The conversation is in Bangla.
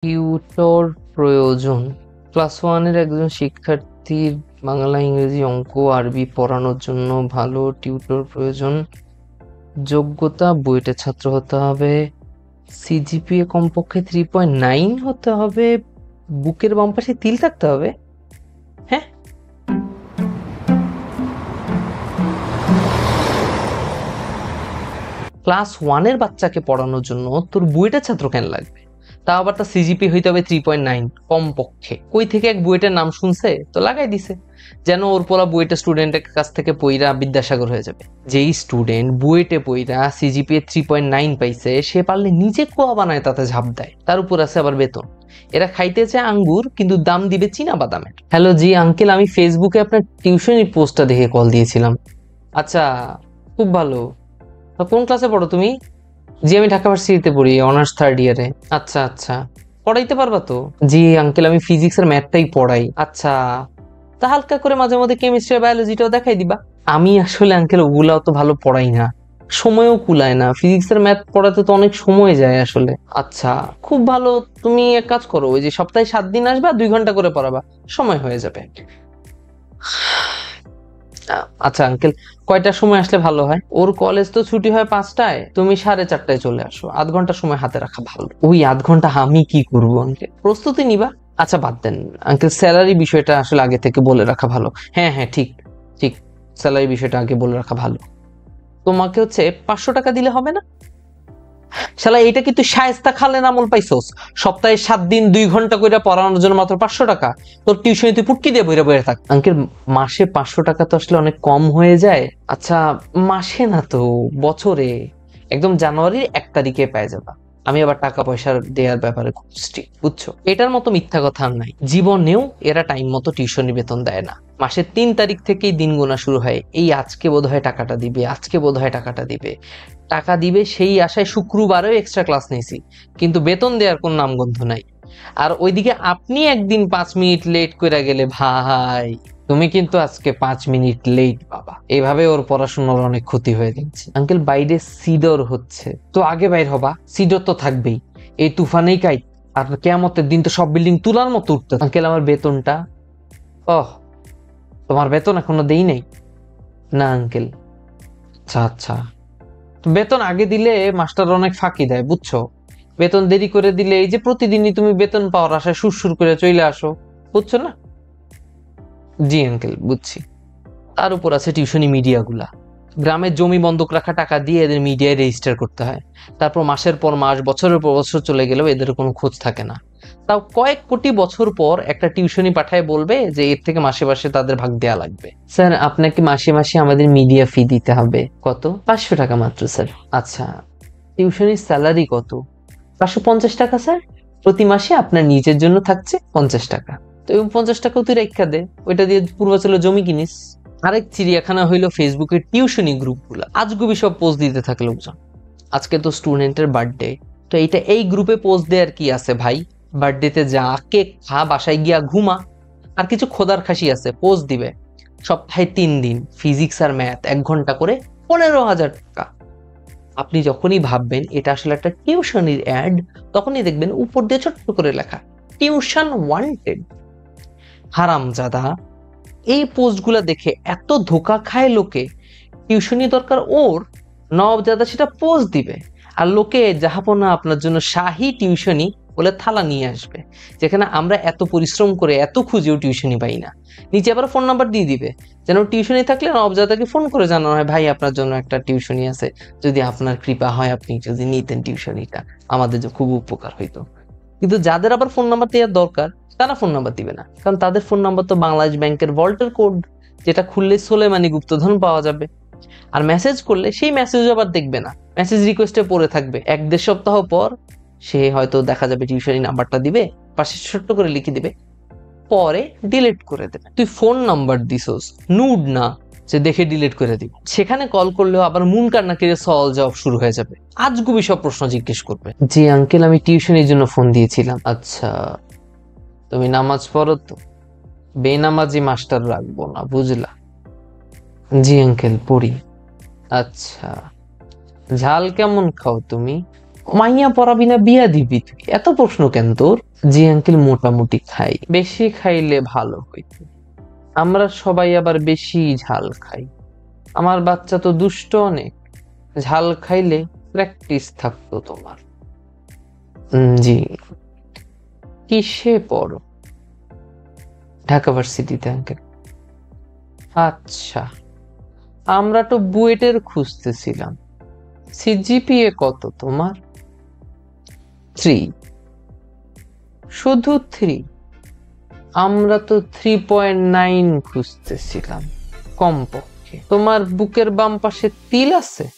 টিউটর প্রয়োজন। ক্লাস 1-এর একজন শিক্ষার্থীর বাংলা, ইংরেজি, অঙ্ক, আরবি পড়ানোর জন্য ভালো টিউটর প্রয়োজন। যোগ্যতা: বুয়েটের ছাত্র হতে হবে। সিজিপিএ কমপক্ষে 3.9 হতে হবে। বুকের বাম পাশে তিল থাকতে হবে। হ্যাঁ, ক্লাস 1-এর বাচ্চাকে পড়ানোর জন্য তোর বুয়েটের ছাত্র কেন লাগবে? তা আবার তার সিজিপি হইতে হবে 3.9 কমপক্ষে। কই থেকে এক বুয়েটের নাম শুনছে তো লাগাই দিছে, যেন ওর পোলা বুয়েটের স্টুডেন্টের কাছ থেকে পইরা বিদ্যাসাগর হয়ে যাবে। যেই স্টুডেন্ট বুয়েটে পইরা সিজিপিএ 3.9 পাইছে, সে পারলে নিজে কোয়া বানায় তাতে ঝাঁপ দেয়, তার উপর আছে আবার বেতন। এরা খাইতে চায় আঙ্গুর, কিন্তু দাম দিবে চীনা বাদামের। হ্যালো জি আঙ্কেল, আমি ফেসবুকে আপনার টিউশনের পোস্টটা দেখে কল দিয়েছিলাম। আচ্ছা, খুব ভালো। তা কোন ক্লাসে পড়ো তুমি? জি, আমি ঢাকা ভার্সিটিতে পড়ি, অনার্স 3rd ইয়ারে। আচ্ছা আচ্ছা, পড়াইতে পারবা তো? জি আঙ্কেল, আমি ফিজিক্স আর ম্যাথটাই পড়াই। আচ্ছা, তা হালকা করে মাঝে মধ্যে কেমিস্ট্রি আর বায়োলজিটাও দেখাই দিবা। আমি আসলে আঙ্কেল ওগুলা অত ভালো পড়াই না, সময়ও কুলায় না। ফিজিক্স আর ম্যাথ পড়াতে তো অনেক সময় যায় আসলে। আচ্ছা, খুব ভালো। তুমি এক কাজ করো, ওই যে সপ্তাহে 7 দিন আসবা, 2 ঘন্টা করে পড়াবা, সময় হয়ে যাবে। আচ্ছা আঙ্কেল, কয়টার সময় আসলে ভালো হয়? ওর কলেজ তো ছুটি হয় 5টায়, তুমি 4:30টায় চলে আসো, আধ ঘন্টা সময় হাতে রাখা ভালো। ওই আধ ঘন্টা আমি কি করবো আঙ্কেল? প্রস্তুতি নিবা। আচ্ছা বাদ দেন আঙ্কেল, স্যালারি বিষয়টা আসলে আগে থেকে বলে রাখা ভালো। হ্যাঁ হ্যাঁ, ঠিক ঠিক, স্যালারি বিষয়টা আগে বলে রাখা ভালো। তোমাকে 500 টাকা দিলে হবে না? শালা, এটা কি তুই শায়েস্তা খালের আমল পাইছস? সপ্তাহে 7 দিন 2 ঘন্টা করে পড়ানোর জন্য মাত্র 500 টাকা? তোর টিউশনে তুই পুটকি দিয়ে বইরা বইরা থাক। আঙ্কেল, মাসে 500 টাকা তো আসলে অনেক কম হয়ে যায়। আচ্ছা, মাসে না তো, বছরে। একদম জানুয়ারির 1 তারিখে পেয়ে যাবা। আমি আবার টাকা পয়সার দেওয়ার ব্যাপারে খুব স্ট্রিক্ট, বুঝছো? এটার মতো মিথ্যা কথা আর নাই। জীবনেও এরা টাইম মতো টিউশনি বেতন দেয় না। মাসের 3 তারিখ থেকেই দিন গোনা শুরু হয়, এই আজকে বোধহয় টাকাটা দিবে, আজকে বোধহয় টাকাটা দিবে। টাকা দিবে সেই আশায় শুক্রবারেও এক্সট্রা ক্লাস নিয়েছি, কিন্তু বেতন দেওয়ার কোন নামগন্ধ নাই। আর ওইদিকে আপনি একদিন 5 মিনিট লেট করে গেলে, ভাই তুমি কিন্তু আজকে 5 মিনিট লেট বাবা। এইভাবে ওর পড়াশোনার অনেক ক্ষতি হয়ে যাচ্ছে। আঙ্কেল, বাইরে সিডর হচ্ছে, তো আগে বাইর হবা। সিডর তো থাকবেই, এই তুফানেই কাইট। আর কেয়ামতের দিন তো সব বিল্ডিং তুলার মতো উঠতে। আঙ্কেল, আমার বেতনটা। ওহ, তোমার বেতন এখনো দেই নাই? না আঙ্কেল। আচ্ছা আচ্ছা, বেতন আগে দিলে মাস্টার অনেক ফাঁকি দেয়, বুঝছো? বেতন দেরি করে দিলে এই যে প্রতিদিনই তুমি বেতন পাওয়ার আশায় সুরসুর করে চলে আসো, বুঝছো না? জি আঙ্কেল, বুঝছি। তার উপর আছে টিউশনি মিডিয়া গুলা। গ্রামের জমি বন্ধক রাখা টাকা দিয়ে এদের মিডিয়ায় রেজিস্টার করতে হয়। তারপর মাসের পর মাস, বছরের পর বছর চলে গেলেও এদের কোনো খোঁজ থাকে না। তাও কয়েক কোটি বছর পর একটা টিউশনি পাঠায় বলবে যে এর থেকে মাসে মাসে তাদের ভাগ দেয়া লাগবে। স্যার, আপনাকে মাসে মাসে আমাদের মিডিয়া ফি দিতে হবে। কত? 500 টাকা মাত্র স্যার। আচ্ছা, টিউশনির স্যালারি কত? 550 টাকা স্যার। প্রতি মাসে আপনার নিজের জন্য থাকছে 50 টাকা। তো এবং 50 টাকাও তুই রেখা দে, ওইটা দিয়ে পূর্বাচলে জমি কিনিস। আরেক চিড়িয়াখানা হইলো ফেসবুকের টিউশনি গ্রুপগুলা। আজগুবি সব পোস্ট দিতে থাকে লোকজন। আজকে তো স্টুডেন্টের বার্থডে, তো এই গ্রুপে পোস্ট দেওয়ার কি আছে ভাই? বার্থডেতে যা, কেক খা, বাসায় গিয়া ঘুমা। আর কিছু খোদার খাসি আছে, পোস্ট দিবে সপ্তাহে 3 দিন ফিজিক্স আর ম্যাথ 1 ঘন্টা করে 15,000 টাকা। আপনি যখনই ভাববেন এটা আসলে একটা টিউশনির অ্যাড, তখনই দেখবেন উপর দিয়ে ছোট্ট করে লেখা টিউশন ওয়ান্টেড। হারামজাদা, এই পোস্টগুলা দেখে এত ধোকা খায় লোকে। টিউশনি দরকার ওর, নবাবজাদা সেটা পোস্ট দিবে, আর লোকে জাহাপনা আপনার জন্য শাহী টিউশনি বলে থালা নিয়ে আসবে, যেখানে আমরা এত পরিশ্রম করে এত খুঁজেও টিউশনি পাই না। নিচে আবার ফোন নাম্বার দিয়ে দিবে, যেন টিউশনি থাকলে নবাবজাদাকে ফোন করে জানানো হয়, ভাই আপনার জন্য একটা টিউশনি আছে, যদি আপনার কৃপা হয় আপনি যদি নিতেন টিউশনিটা, আমাদের যে খুব উপকার হইতো। কিন্তু যাদের আবার ফোন নাম্বার দেওয়ার দরকার, তারা ফোন নাম্বার দিবে না, কারণ তাদের ফোন নাম্বার তো বাংলাদেশ ব্যাংকের ভল্টের কোড, যেটা খুললে সোলেমানি গুপ্তধন পাওয়া যাবে। আর মেসেজ করলে সেই মেসেজ আবার দেখবে না, মেসেজ রিকোয়েস্টে পড়ে থাকবে। 1-1.5 সপ্তাহ পর সে হয়তো দেখা যাবে টিউশনি নাম্বারটা দিবে, পাশে ছোট্ট করে লিখে দিবে, পরে ডিলিট করে দেবে। তুই ফোন নাম্বার দিছস, নুড না যে দেখে ডিলিট করে দিব। সেখানে কল করলেও আবার মুন কান্নাকিরে সওয়াল জবাব শুরু হয়ে যাবে, আজগুবি সব প্রশ্ন জিজ্ঞেস করবে। জি আঙ্কেল, আমি টিউশনের জন্য ফোন দিয়েছিলাম। আচ্ছা, তুমি নামাজ পড়ো তো? বেনামাজি মাস্টার রাখবো না, বুঝলা? জি আঙ্কেল, পড়ি। আচ্ছা, ঝাল কেমন খাও তুমি? মাইয়া পড়াবি না বিয়া দিবি তুই? এত প্রশ্ন কেন তোর? জি আঙ্কেল, মোটামুটি খাই। বেশি খাইলে ভালো হইত। আমরা সবাই আবার বেশি ঝাল খাই। আমার বাচ্চা তো দুষ্ট অনেক, ঝাল খাইলে প্র্যাকটিস থাকতো তোমার। জি। কিসে পড়ো? ঢাকা ভার্সিটিতে আঙ্কেল। আচ্ছা, আমরা তো বুয়েটের খুঁজতেছিলাম। সিজিপিএ কত তোমার? 3। শুধু 3? আমরা তো 3.9 খুঁজতেছিলাম কমপক্ষে। তোমার বুকের বাম পাশে তিল আছে?